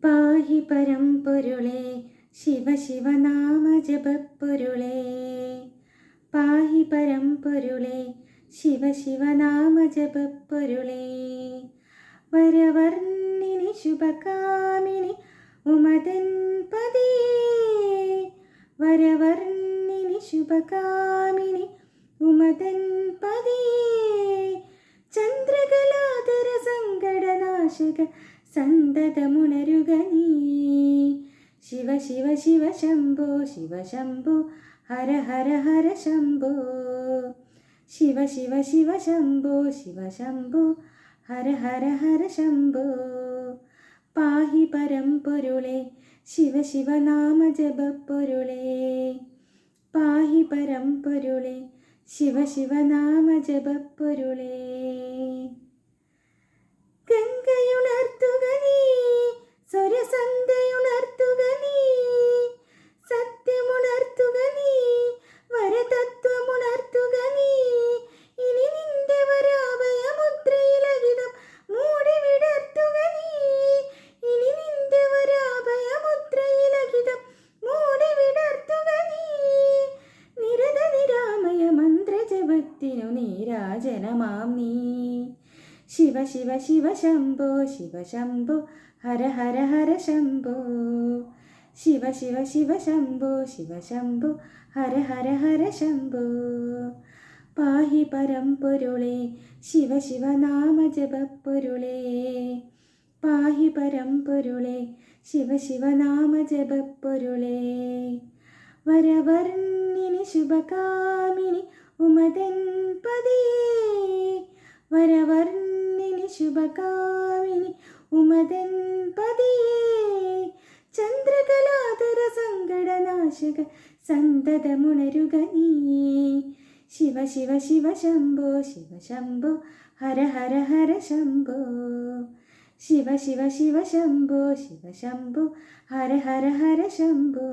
പാഹി പരമ്പൊരുളേ ശിവ ശിവനാമ ജപപ്പൊരുളേ. പാഹി പരമ്പൊരുളേ ശിവ ശിവനാമ ജപപ്പൊരുളേ. വരവർണ്ണിനി ശുഭകാമിനി ഉമതൻ പതിയേ. വരവർണ്ണിനി ശുഭകാമിനി ഉമതൻ പതിയേ. ചന്ദ്രകലാധര സങ്കടനാശക സന്തതമുണരുക നീ. ശിവ ശിവ ശിവ ശംഭോ ശിവ ശംഭോ ഹര ഹര ഹര ശംഭോ. ശിവ ശിവ ശിവ ശംഭോ ശിവ ശംഭോ ഹര ഹര ഹര ശംഭോ. പാഹി പരമ്പൊരുളേ ശിവ ശിവനാമ ജപപ്പൊരുളേ. പാഹി പരമ്പൊരുളേ ശിവ ശിവനാമ ജപപ്പൊരുളേ. ഗംഗയുണർത്തുക നീ, സ്വരസന്ധ്യയുണർത്തുക നീ, സത്യമുണർത്തുക നീ, വരതത്വമുണർത്തുക നീ. ഇനി നിന്റെ വരാഭയമുദ്രയിലഹിതം മൂടി വിടർത്തുക നീ. ഇനി നിന്റെ വരാഭയമുദ്രയിലഹിതം മൂടി വിടർത്തുക നീ. നിരത നിരാമയ മന്ത്രജപത്തിനു നീരാജനമാം നീ. ശിവ ശിവ ശിവ ശംഭോ ശിവ ശംഭോ ഹര ഹര ഹര ശംഭോ. ശിവ ശിവ ശിവ ശംഭോ ശിവ ശംഭോ ഹര ഹര ഹര ശംഭോ. പാഹി പരമ്പൊരുളേ ശിവ ശിവനാമ ജപപ്പൊരുളേ. പാഹി പരമ്പൊരുളേ ശിവ ശിവനാമ ജപപ്പൊരുളേ. വരവർണ്ണിനി ശുഭകാമിനി ഉമതൻ പതിയേ. വരവർണ്ണിനി ശുഭകാമിനി ഉമതൻ പതിയേ. ചന്ദ്രകലാധര സങ്കടനാശക സന്തതമുണരുക നീ. ശിവ ശിവ ശിവ ശംഭോ ശിവ ശംഭോ ഹര ഹര ഹര ശംഭോ. ശിവ ശിവ ശിവ ശംഭോ ശിവ ശംഭോ ഹര ഹര ഹര ശംഭോ.